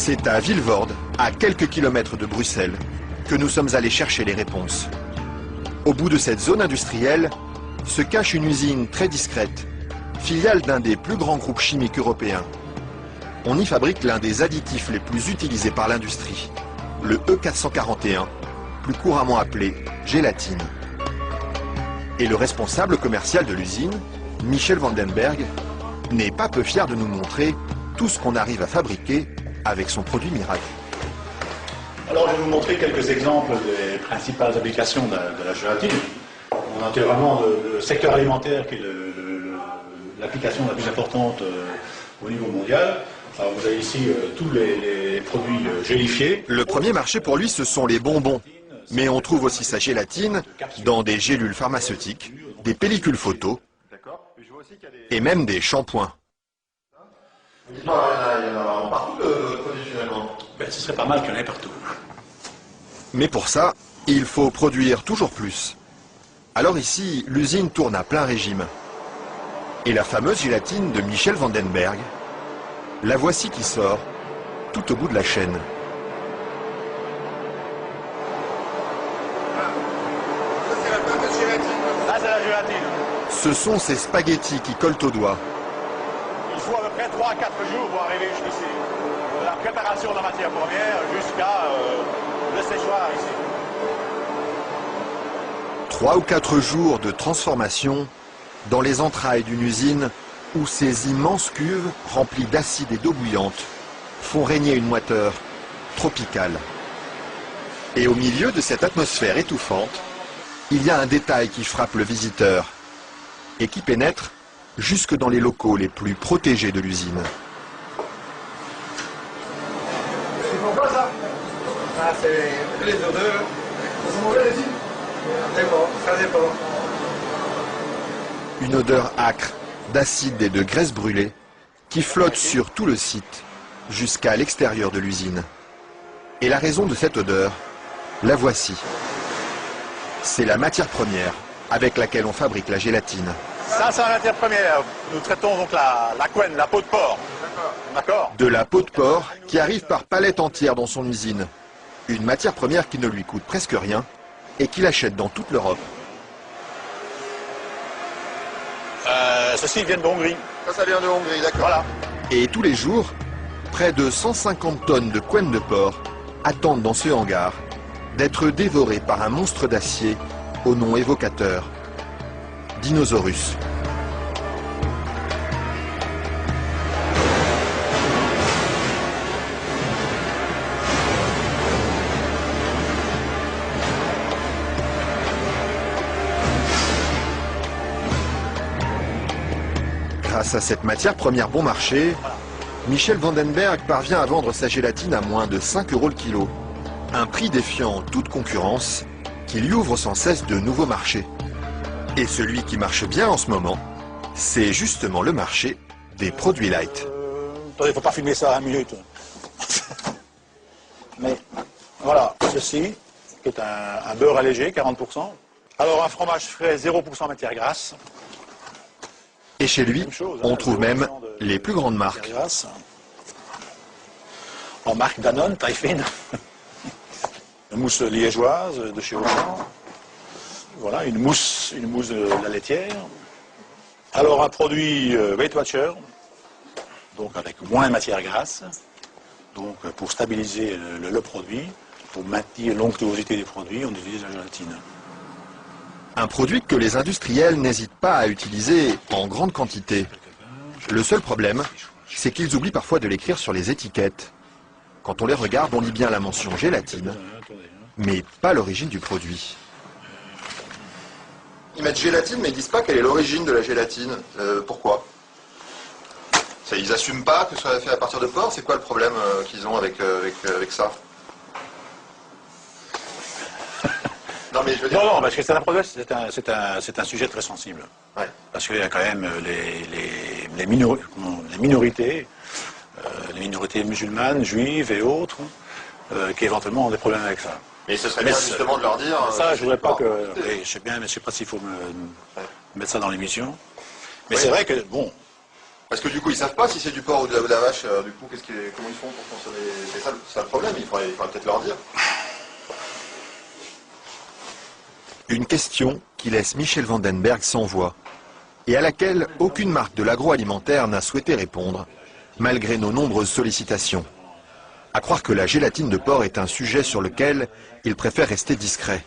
C'est à Vilvoorde, à quelques kilomètres de Bruxelles, que nous sommes allés chercher les réponses. Au bout de cette zone industrielle se cache une usine très discrète, filiale d'un des plus grands groupes chimiques européens. On y fabrique l'un des additifs les plus utilisés par l'industrie, le E441, plus couramment appelé gélatine. Et le responsable commercial de l'usine, Michel Vandenberg, n'est pas peu fier de nous montrer tout ce qu'on arrive à fabriquer avec son produit miracle. Alors, je vais vous montrer quelques exemples des principales applications de la gélatine. On a vraiment le secteur alimentaire qui est l'application la plus importante au niveau mondial. Alors, vous avez ici tous les produits gélifiés. Le premier marché pour lui, ce sont les bonbons. Mais on trouve aussi sa gélatine dans des gélules pharmaceutiques, des pellicules photos et même des shampoings. Il y en a partout de produits finalement. Ben, ce serait pas mal qu'il y en ait partout. Mais pour ça, il faut produire toujours plus. Alors ici, l'usine tourne à plein régime. Et la fameuse gélatine de Michel Vandenberg, la voici qui sort, tout au bout de la chaîne. Ça c'est la fameuse gélatine. Là, c'est la gélatine. Ce sont ces spaghettis qui collent aux doigts. Il faut à peu près 3 à 4 jours pour arriver jusqu'ici. De la préparation de la matière première jusqu'à le séchoir ici. 3 ou 4 jours de transformation dans les entrailles d'une usine où ces immenses cuves remplies d'acide et d'eau bouillante font régner une moiteur tropicale. Et au milieu de cette atmosphère étouffante, il y a un détail qui frappe le visiteur et qui pénètre jusque dans les locaux les plus protégés de l'usine. C'est pourquoi ça? Ah, c'est les odeurs. C'est mauvais les îles? Ça dépend, ça dépend. Une odeur âcre, d'acide et de graisse brûlée qui flotte sur tout le site jusqu'à l'extérieur de l'usine. Et la raison de cette odeur, la voici. C'est la matière première avec laquelle on fabrique la gélatine. Ça, c'est la matière première. Nous traitons donc la couenne, la peau de porc. D'accord. De la peau de porc qui arrive par palettes entières dans son usine. Une matière première qui ne lui coûte presque rien et qu'il achète dans toute l'Europe. Ceci vient de Hongrie. Ça vient de Hongrie, d'accord. Voilà. Et tous les jours, près de 150 tonnes de couenne de porc attendent dans ce hangar d'être dévorées par un monstre d'acier au nom évocateur, Dinosaurus. Grâce à cette matière première bon marché, Michel Vandenberg parvient à vendre sa gélatine à moins de 5 € le kilo. Un prix défiant toute concurrence qui lui ouvre sans cesse de nouveaux marchés. Et celui qui marche bien en ce moment, c'est justement le marché des produits light. Attendez, il ne faut pas filmer ça à 1 minute. Mais voilà, ceci, qui est un beurre allégé, 40%. Alors un fromage frais, 0% matière grasse. Et chez lui, on trouve même les plus grandes marques. En marque Danone, taille fine. Une mousse liégeoise de chez Auchan. Voilà, une mousse de la laitière. Alors un produit Weight Watcher, donc avec moins de matière grasse, donc pour stabiliser le produit, pour maintenir l'onctuosité des produits, on utilise la gélatine. Un produit que les industriels n'hésitent pas à utiliser en grande quantité. Le seul problème, c'est qu'ils oublient parfois de l'écrire sur les étiquettes. Quand on les regarde, on lit bien la mention gélatine, mais pas l'origine du produit. Ils mettent gélatine, mais ils disent pas quelle est l'origine de la gélatine. Pourquoi? Ils assument pas que ce soit fait à partir de porc. C'est quoi le problème qu'ils ont avec ça? Non, mais je veux dire... Non, parce que c'est un produit, c'est un sujet très sensible. Ouais. Parce qu'il y a quand même les minorités, les minorités musulmanes, juives et autres, qui éventuellement ont des problèmes avec ça. Mais ce serait bien justement de leur dire... Ça, je voudrais pas que... Oui, je sais bien, mais je sais pas s'il faut mettre ça dans l'émission. Mais Oui. c'est vrai que, bon... Parce que du coup, ils savent pas si c'est du porc ou de la vache. Du coup, comment ils font pour consommer? C'est ça le problème. Il faudrait peut-être leur dire. Une question qui laisse Michel Vandenberg sans voix et à laquelle aucune marque de l'agroalimentaire n'a souhaité répondre, malgré nos nombreuses sollicitations. À croire que la gélatine de porc est un sujet sur lequel il préfère rester discret.